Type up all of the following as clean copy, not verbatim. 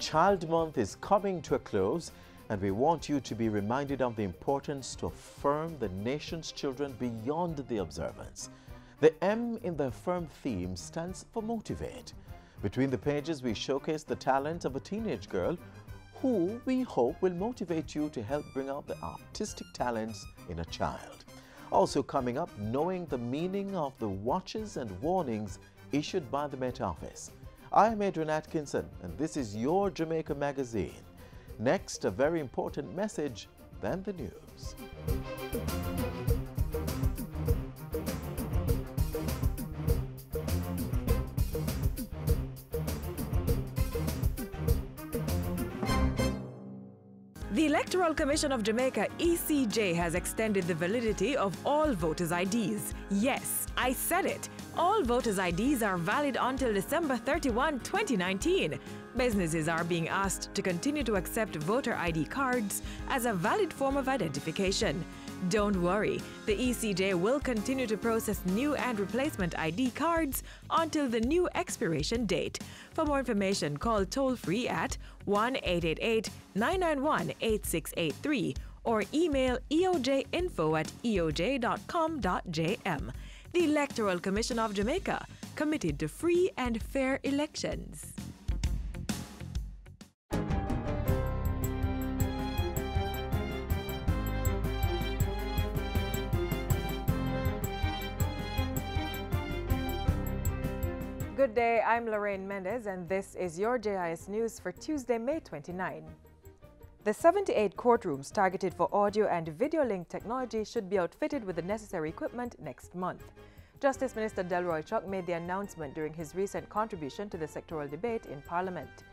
Child Month is coming to a close, and we want you to be reminded of the importance to affirm the nation's children beyond the observance. The M in the Affirm theme stands for motivate. Between the pages, we showcase the talent of a teenage girl who we hope will motivate you to help bring out the artistic talents in a child. Also coming up, knowing the meaning of the watches and warnings issued by the Met Office. I am Adrian Atkinson, and this is your Jamaica Magazine. Next, a very important message, then the news. The Electoral Commission of Jamaica, ECJ, has extended the validity of all voters' IDs. Yes, I said it. All voters' IDs are valid until December 31, 2019. Businesses are being asked to continue to accept voter ID cards as a valid form of identification. Don't worry, the ECJ will continue to process new and replacement ID cards until the new expiration date. For more information, call toll-free at 1-888-991-8683 or email eojinfo@eoj.com.jm. The Electoral Commission of Jamaica, committed to free and fair elections. Good day, I'm Lorraine Mendez, and this is your JIS News for Tuesday, May 29. The 78 courtrooms targeted for audio and video link technology should be outfitted with the necessary equipment next month. Justice Minister Delroy Chuck made the announcement during his recent contribution to the sectoral debate in Parliament.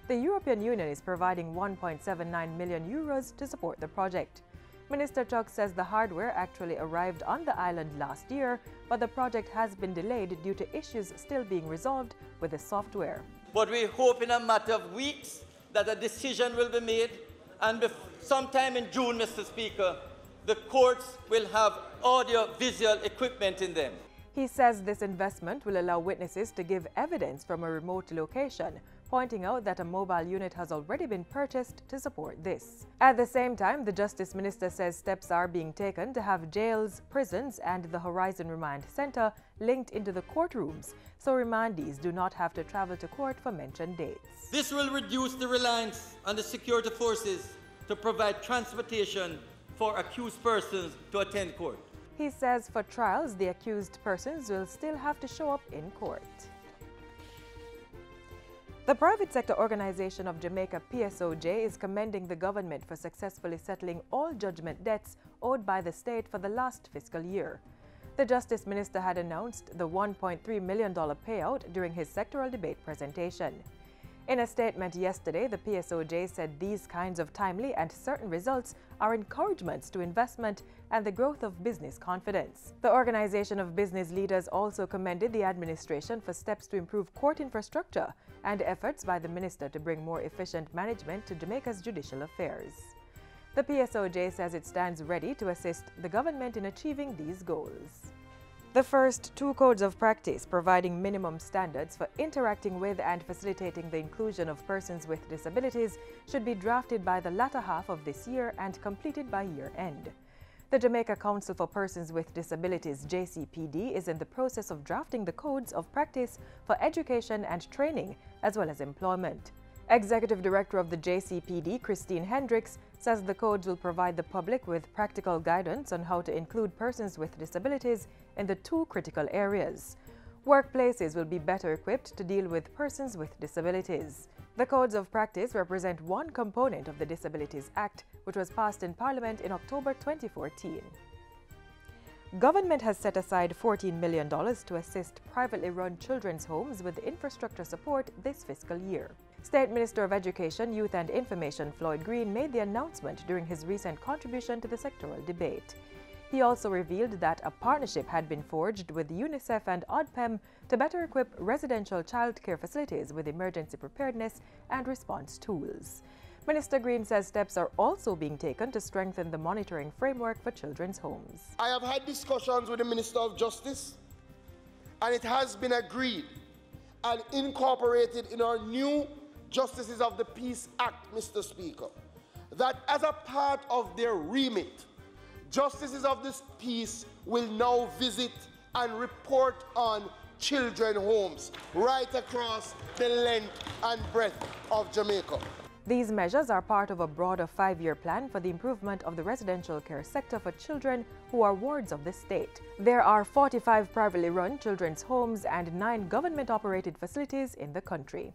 The European Union is providing €1.79 million to support the project. Minister Chuck says the hardware actually arrived on the island last year, but the project has been delayed due to issues still being resolved with the software. But we hope in a matter of weeks that a decision will be made, and sometime in June, Mr. Speaker, the courts will have audio-visual equipment in them. He says this investment will allow witnesses to give evidence from a remote location, pointing out that a mobile unit has already been purchased to support this. At the same time, the Justice Minister says steps are being taken to have jails, prisons, and the Horizon Remand Center linked into the courtrooms, so remandees do not have to travel to court for mentioned dates. This will reduce the reliance on the security forces to provide transportation for accused persons to attend court. He says for trials, the accused persons will still have to show up in court. The Private Sector Organization of Jamaica, PSOJ, is commending the government for successfully settling all judgment debts owed by the state for the last fiscal year. The Justice Minister had announced the $1.3 million payout during his sectoral debate presentation. In a statement yesterday, the PSOJ said these kinds of timely and certain results are encouragements to investment and the growth of business confidence. The Organization of Business Leaders also commended the administration for steps to improve court infrastructure and efforts by the minister to bring more efficient management to Jamaica's judicial affairs. The PSOJ says it stands ready to assist the government in achieving these goals. The first two codes of practice providing minimum standards for interacting with and facilitating the inclusion of persons with disabilities should be drafted by the latter half of this year and completed by year end. The Jamaica Council for Persons with Disabilities, JCPD, is in the process of drafting the codes of practice for education and training, as well as employment. Executive Director of the JCPD, Christine Hendricks, says the codes will provide the public with practical guidance on how to include persons with disabilities in the two critical areas. Workplaces will be better equipped to deal with persons with disabilities. The codes of practice represent one component of the Disabilities Act, which was passed in Parliament in October 2014. Government has set aside $14 million to assist privately run children's homes with infrastructure support this fiscal year. State Minister of Education, Youth and Information Floyd Green made the announcement during his recent contribution to the sectoral debate. He also revealed that a partnership had been forged with UNICEF and OPM to better equip residential child care facilities with emergency preparedness and response tools. Minister Green says steps are also being taken to strengthen the monitoring framework for children's homes. I have had discussions with the Minister of Justice, and it has been agreed and incorporated in our new Justices of the Peace Act, Mr. Speaker, that as a part of their remit, Justices of this Peace will now visit and report on children homes right across the length and breadth of Jamaica. These measures are part of a broader 5-year plan for the improvement of the residential care sector for children who are wards of the state. There are 45 privately run children's homes and 9 government-operated facilities in the country.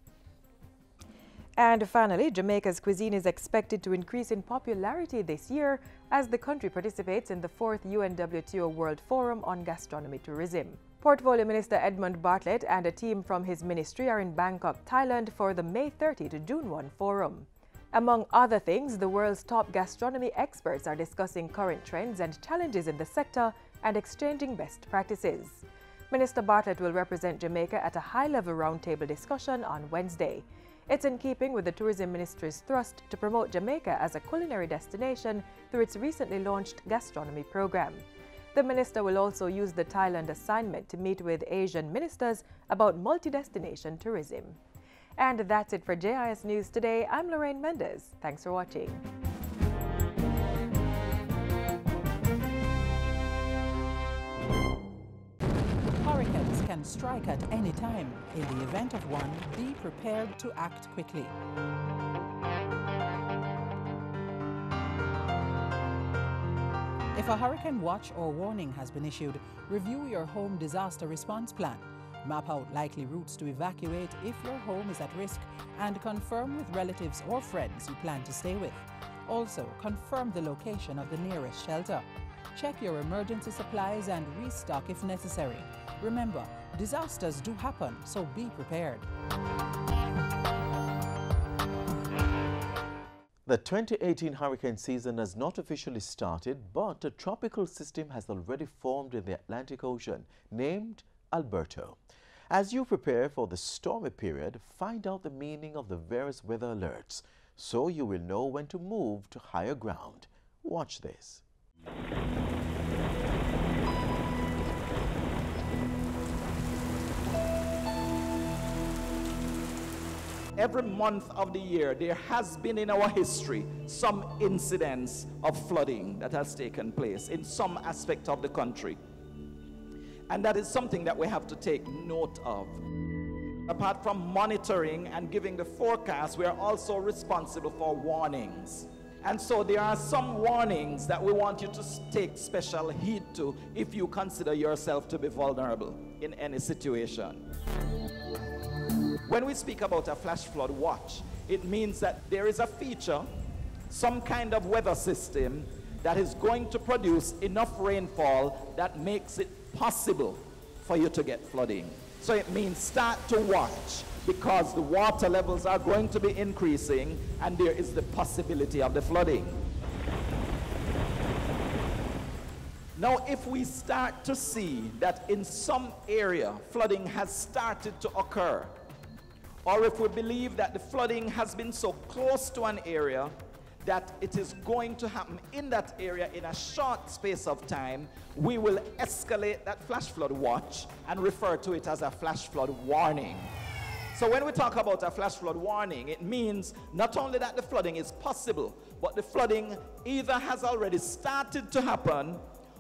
And finally, Jamaica's cuisine is expected to increase in popularity this year as the country participates in the 4th UNWTO World Forum on Gastronomy Tourism. Portfolio Minister Edmund Bartlett and a team from his ministry are in Bangkok, Thailand for the May 30 to June 1 forum. Among other things, the world's top gastronomy experts are discussing current trends and challenges in the sector and exchanging best practices. Minister Bartlett will represent Jamaica at a high-level roundtable discussion on Wednesday. It's in keeping with the Tourism Ministry's thrust to promote Jamaica as a culinary destination through its recently launched gastronomy program. The minister will also use the Thailand assignment to meet with Asian ministers about multi-destination tourism. And that's it for JIS News Today. I'm Lorraine Mendez. Thanks for watching. Hurricanes can strike at any time. In the event of one, be prepared to act quickly. If a hurricane watch or warning has been issued, review your home disaster response plan. Map out likely routes to evacuate if your home is at risk and confirm with relatives or friends you plan to stay with. Also, confirm the location of the nearest shelter. Check your emergency supplies and restock if necessary. Remember, disasters do happen, so be prepared. The 2018 hurricane season has not officially started, but a tropical system has already formed in the Atlantic Ocean, named Alberto. As you prepare for the stormy period, find out the meaning of the various weather alerts, so you will know when to move to higher ground. Watch this. Every month of the year, there has been in our history some incidents of flooding that has taken place in some aspect of the country. And that is something that we have to take note of. Apart from monitoring and giving the forecast, we are also responsible for warnings. And so there are some warnings that we want you to take special heed to if you consider yourself to be vulnerable in any situation. When we speak about a flash flood watch, it means that there is a feature, some kind of weather system that is going to produce enough rainfall that makes it possible for you to get flooding. So it means start to watch because the water levels are going to be increasing and there is the possibility of the flooding. Now, if we start to see that in some area flooding has started to occur, or if we believe that the flooding has been so close to an area that it is going to happen in that area in a short space of time, we will escalate that flash flood watch and refer to it as a flash flood warning. So when we talk about a flash flood warning, it means not only that the flooding is possible, but the flooding either has already started to happen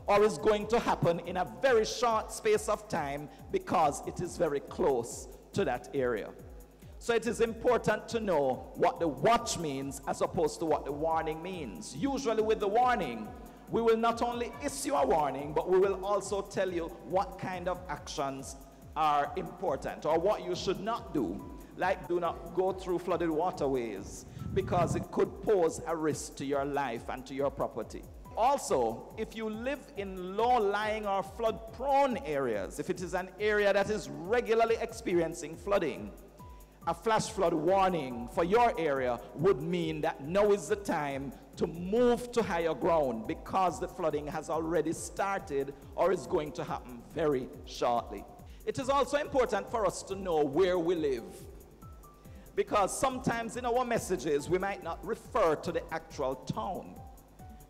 or is going to happen in a very short space of time because it is very close to that area. So it is important to know what the watch means as opposed to what the warning means. Usually with the warning, we will not only issue a warning, but we will also tell you what kind of actions are important or what you should not do. Like do not go through flooded waterways because it could pose a risk to your life and to your property. Also, if you live in low-lying or flood-prone areas, if it is an area that is regularly experiencing flooding, a flash flood warning for your area would mean that now is the time to move to higher ground because the flooding has already started or is going to happen very shortly. It is also important for us to know where we live because sometimes in our messages we might not refer to the actual town,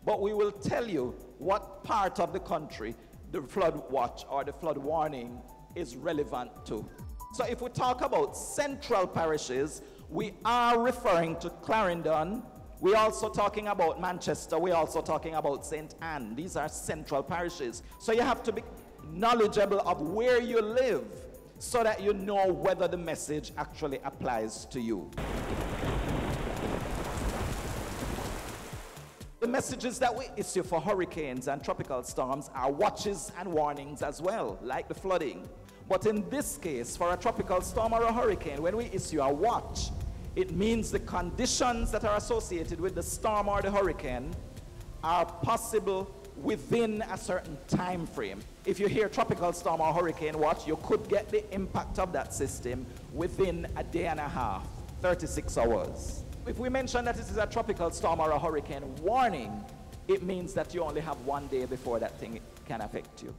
but we will tell you what part of the country the flood watch or the flood warning is relevant to. So if we talk about central parishes, We are referring to Clarendon. We're also talking about Manchester. We're also talking about St. Anne. These are central parishes. So you have to be knowledgeable of where you live so that you know whether the message actually applies to you. The messages that we issue for hurricanes and tropical storms are watches and warnings as well, like the flooding. But in this case, for a tropical storm or a hurricane, when we issue a watch, it means the conditions that are associated with the storm or the hurricane are possible within a certain time frame. If you hear tropical storm or hurricane watch, you could get the impact of that system within a day and a half, 36 hours. If we mention that it is a tropical storm or a hurricane warning, it means that you only have 1 day before that thing can affect you.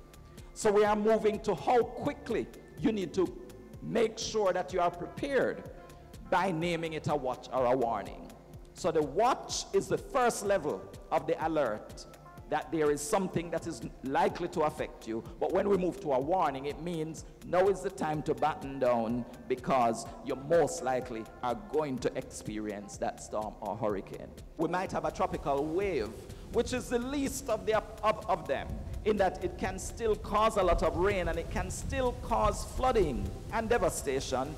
So we are moving to how quickly you need to make sure that you are prepared by naming it a watch or a warning. So the watch is the first level of the alert that there is something that is likely to affect you. But when we move to a warning, it means now is the time to batten down because you most likely are going to experience that storm or hurricane. We might have a tropical wave, which is the least of them, in that it can still cause a lot of rain and it can still cause flooding and devastation,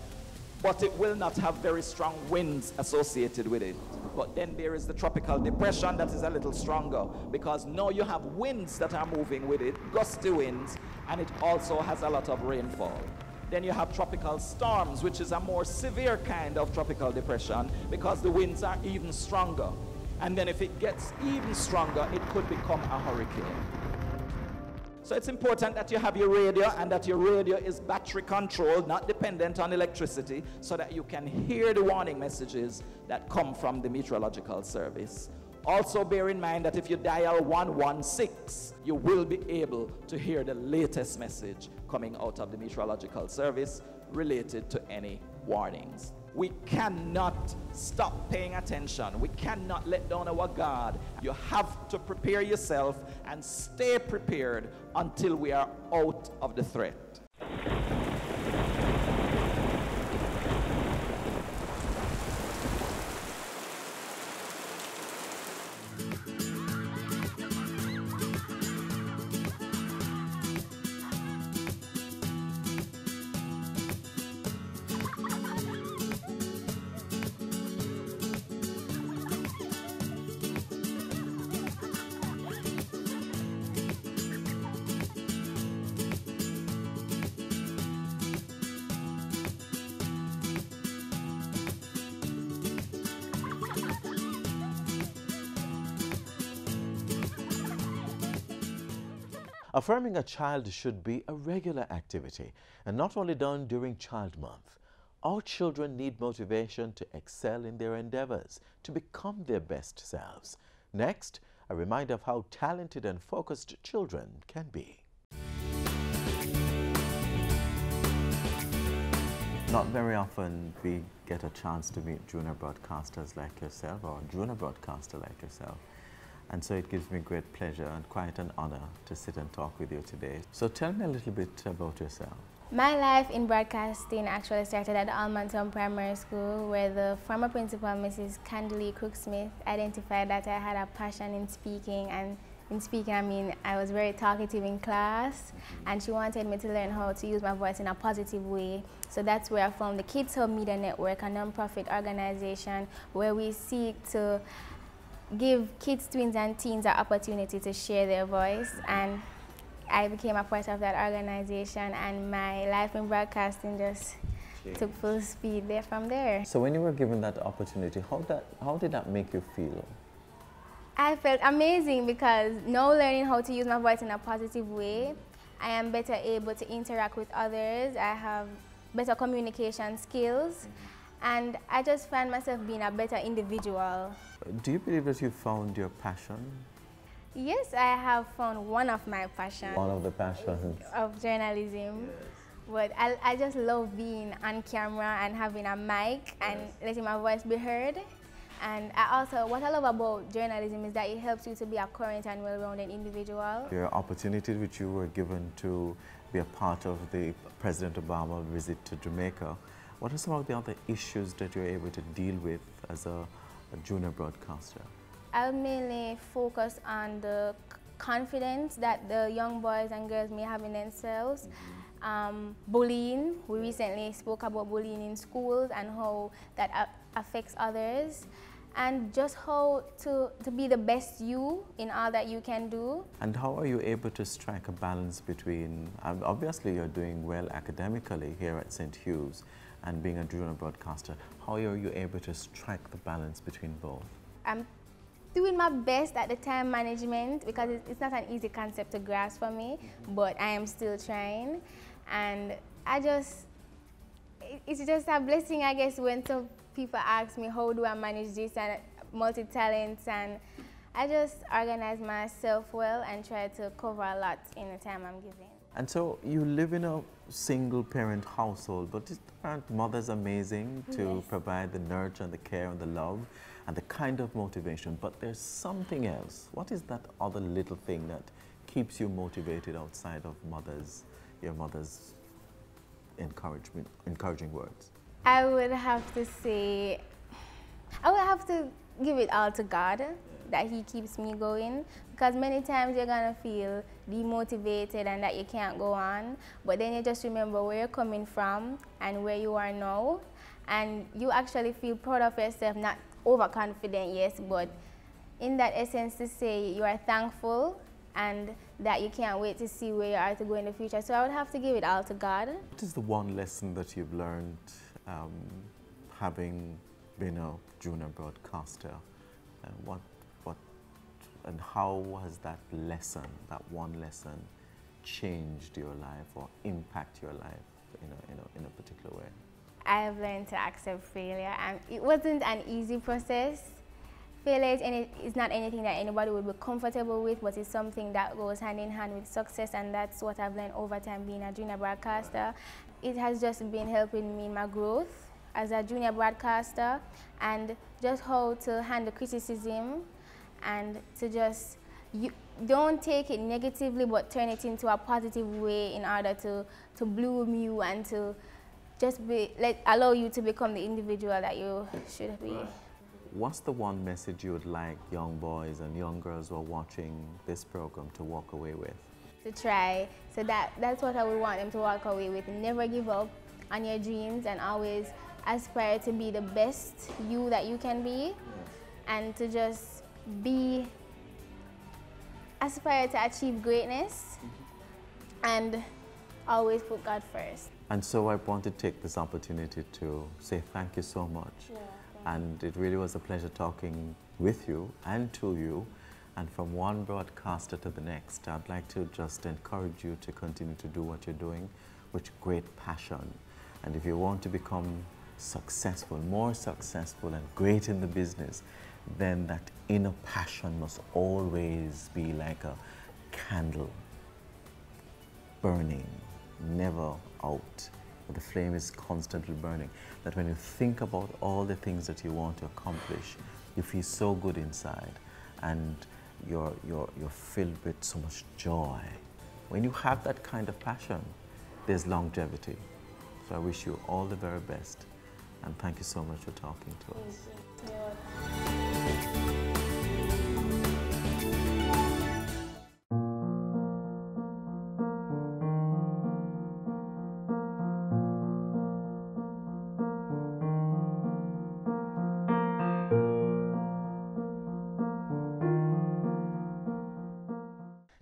but it will not have very strong winds associated with it. But then there is the tropical depression that is a little stronger because now you have winds that are moving with it, gusty winds, and it also has a lot of rainfall. Then you have tropical storms, which is a more severe kind of tropical depression because the winds are even stronger. And then if it gets even stronger, it could become a hurricane. So it's important that you have your radio and that your radio is battery controlled, not dependent on electricity, so that you can hear the warning messages that come from the meteorological service. Also bear in mind that if you dial 116, you will be able to hear the latest message coming out of the meteorological service related to any warnings. We cannot stop paying attention. We cannot let down our guard. You have to prepare yourself and stay prepared until we are out of the threat. Affirming a child should be a regular activity and not only done during Child Month. All children need motivation to excel in their endeavors, to become their best selves. Next, a reminder of how talented and focused children can be. Not very often we get a chance to meet junior broadcasters like yourself or a junior broadcaster like yourself. And so it gives me great pleasure and quite an honor to sit and talk with you today. So tell me a little bit about yourself. My life in broadcasting actually started at Montego Primary School, where the former principal, Mrs. Candalee Crooksmith, identified that I had a passion in speaking. And in speaking, I mean, I was very talkative in class, and she wanted me to learn how to use my voice in a positive way. So that's where I found the Kids Hub Media Network, a non-profit organization where we seek to give kids, tweens, and teens an opportunity to share their voice. And I became a part of that organization, and my life in broadcasting just took full speed there from there. So when you were given that opportunity, how did that make you feel? I felt amazing because now learning how to use my voice in a positive way, I am better able to interact with others. I have better communication skills, and I just find myself being a better individual. Do you believe that you found your passion? Yes, I have found one of my passions. One of the passions. Of journalism. Yes. But I just love being on camera and having a mic and letting my voice be heard. And what I love about journalism is that it helps you to be a current and well-rounded individual. Your opportunity which you were given to be a part of the President Obama visit to Jamaica What are some of the other issues that you're able to deal with as a junior broadcaster? I'll mainly focus on the confidence that the young boys and girls may have in themselves. Bullying, we recently spoke about bullying in schools and how that affects others, and just how to be the best you in all that you can do. And how are you able to strike a balance between, obviously you're doing well academically here at St. Hugh's and being a junior broadcaster, how are you able to strike the balance between both? I'm doing my best at the time management because it's not an easy concept to grasp for me, but I am still trying. And it's just a blessing, I guess, when some people ask me how do I manage this and multi-talents, and I just organize myself well and try to cover a lot in the time I'm given. And so you live in a single parent household, but aren't mothers amazing to provide the nurture and the care and the love and the kind of motivation? But there's something else. What is that other little thing that keeps you motivated outside of your mother's encouraging words? I would have to say, I would have to give it all to God, that He keeps me going, because many times you're gonna feel demotivated and that you can't go on, but then you just remember where you're coming from and where you are now, and you actually feel proud of yourself, not overconfident, yes, but in that essence to say you are thankful and that you can't wait to see where you are to go in the future. So I would have to give it all to God. What is the one lesson that you've learned having been a junior broadcaster? And and how has that one lesson, changed your life or impact your life in a particular way? I have learned to accept failure, and it wasn't an easy process. Failure is not anything that anybody would be comfortable with, but it's something that goes hand in hand with success, and that's what I've learned over time being a junior broadcaster. It has just been helping me in my growth as a junior broadcaster, and just how to handle criticism, and to just, you don't take it negatively but turn it into a positive way in order to bloom you and to just allow you to become the individual that you should be. What's the one message you would like young boys and young girls who are watching this program to walk away with? To try. So that's what I would want them to walk away with. Never give up on your dreams, and always aspire to be the best you that you can be, and to just aspire to achieve greatness, and always put God first. And so I want to take this opportunity to say thank you so much. And it really was a pleasure talking with you and to you. And from one broadcaster to the next, I'd like to just encourage you to continue to do what you're doing with great passion. And if you want to become successful, more successful and great in the business, then that inner passion must always be like a candle burning, never out. The flame is constantly burning. That when you think about all the things that you want to accomplish, you feel so good inside, and you're filled with so much joy. When you have that kind of passion, there's longevity. So I wish you all the very best, and thank you so much for talking to us. Thank you.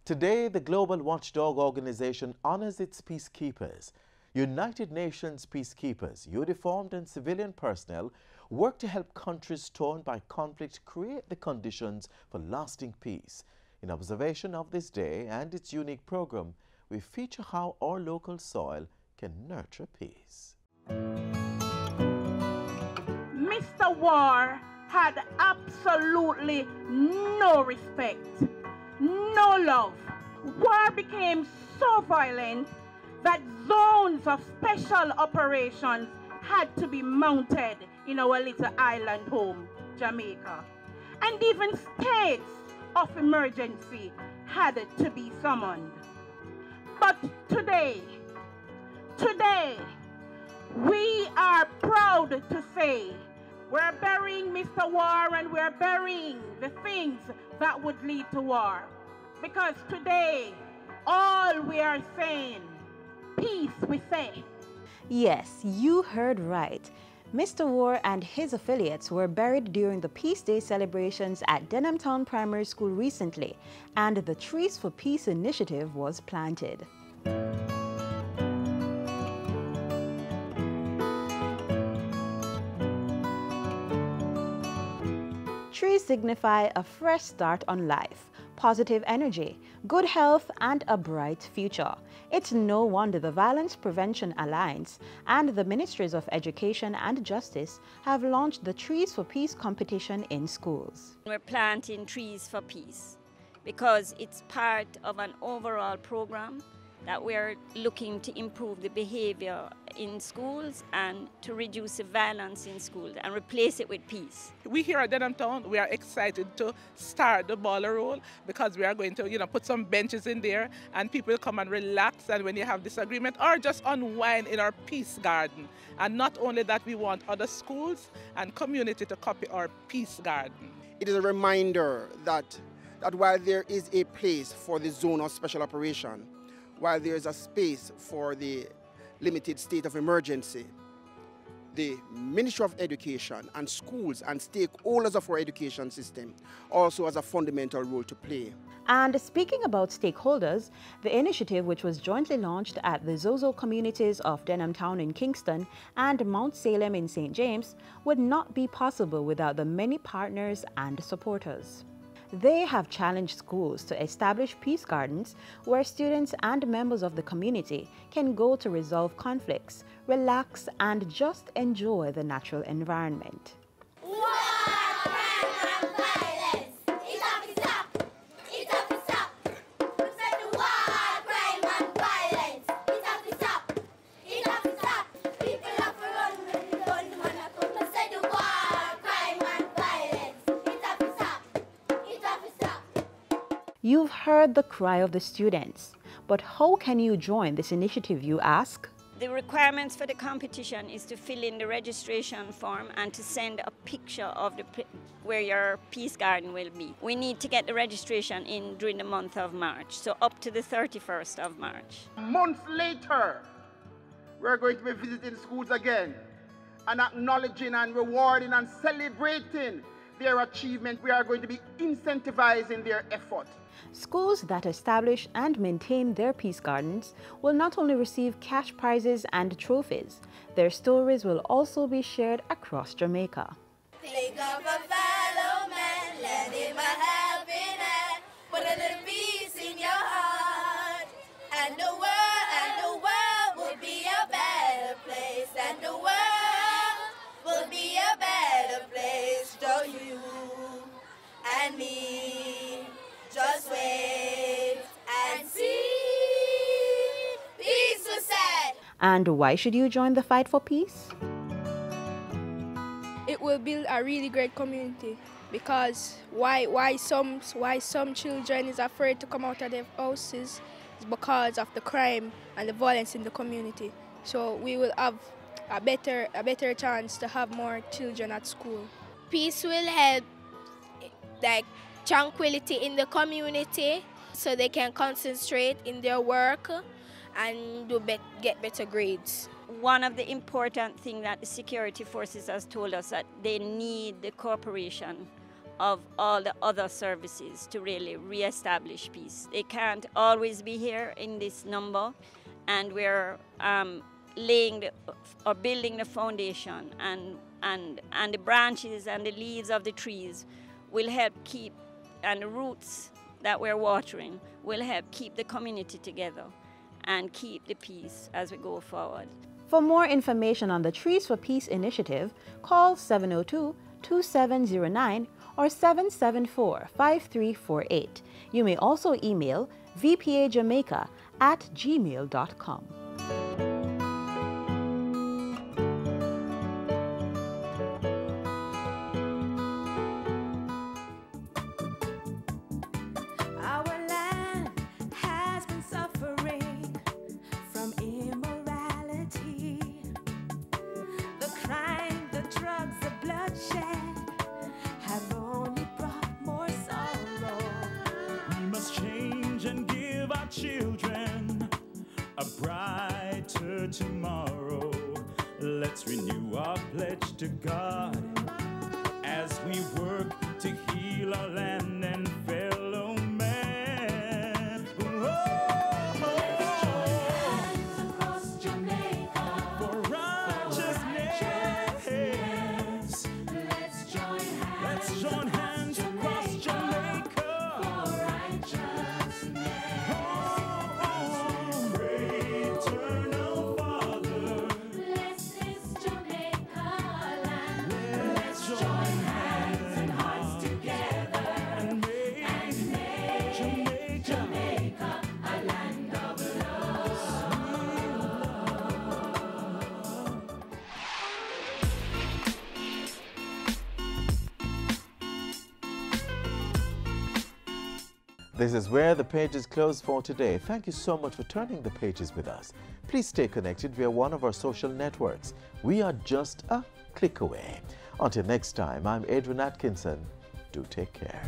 Today, the Global Watchdog Organization honors its peacekeepers. United Nations peacekeepers, uniformed and civilian personnel, work to help countries torn by conflict create the conditions for lasting peace. In observation of this day and its unique program, we feature how our local soil can nurture peace. Mr. War had absolutely no respect, no love. War became so violent that zones of special operations had to be mounted in our little island home, Jamaica. And even states of emergency had to be summoned. But today, We are proud to say we're burying Mr. War, and we're burying the things that would lead to war. Because today, all we are saying, peace we say. Yes, you heard right. Mr. War and his affiliates were buried during the Peace Day celebrations at Denhamtown Primary School recently, and the Trees for Peace initiative was planted. Trees signify a fresh start on life, positive energy, good health, and a bright future. It's no wonder the Violence Prevention Alliance and the Ministries of Education and Justice have launched the Trees for Peace competition in schools. We're planting trees for peace because it's part of an overall program that we're looking to improve the behavior in schools and to reduce the violence in schools and replace it with peace. We here at Denhamtown, we are excited to start the ball roll because we are going to, put some benches in there and people come and relax, and when you have disagreement or just unwind in our peace garden. And not only that, we want other schools and community to copy our peace garden. It is a reminder that while there is a place for the zone of special operation, while there is a space for the limited state of emergency, the Ministry of Education and schools and stakeholders of our education system also has a fundamental role to play. And speaking about stakeholders, the initiative, which was jointly launched at the Zozo communities of Denhamtown in Kingston and Mount Salem in St. James, would not be possible without the many partners and supporters. They have challenged schools to establish peace gardens where students and members of the community can go to resolve conflicts, relax, and just enjoy the natural environment. You've heard the cry of the students, but how can you join this initiative, you ask? The requirements for the competition is to fill in the registration form and to send a picture of where your peace garden will be. We need to get the registration in during the month of March, so up to the 31st of March. Months later, we're going to be visiting schools again and acknowledging and rewarding and celebrating their achievement. We are going to be incentivizing their effort. Schools that establish and maintain their peace gardens will not only receive cash prizes and trophies, their stories will also be shared across Jamaica. Think of a fellow man, lend him a helping hand, put a little peace in your heart, and the world will be a better place, and the world will be a better place, so you and me. Just wait and see. Peace was said. And why should you join the fight for peace? It will build a really great community, because why some children is afraid to come out of their houses is because of the crime and the violence in the community. So we will have a better chance to have more children at school. Peace will help, like, tranquility in the community, so they can concentrate in their work and get better grades. One of the important things that the security forces has told us that they need the cooperation of all the other services to really re-establish peace. They can't always be here in this number, and we're building the foundation, and the branches and the leaves of the trees will help keep, and the roots that we're watering will help keep the community together and keep the peace as we go forward. For more information on the Trees for Peace initiative, call 702-2709 or 774-5348. You may also email vpajamaica@gmail.com. to God as we work to heal our land and fellow man. Across Jamaica For righteousness, let's join hands across Jamaica for righteousness. Pray, eternal Father, Bless this Jamaica land. let's join hands and hearts together and make Jamaica a land of love. This is where the pages close for today. Thank you so much for turning the pages with us. Please stay connected via one of our social networks. We are just a click away. Until next time, I'm Adrian Atkinson. Do take care.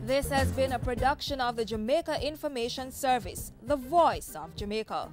This has been a production of the Jamaica Information Service, the voice of Jamaica.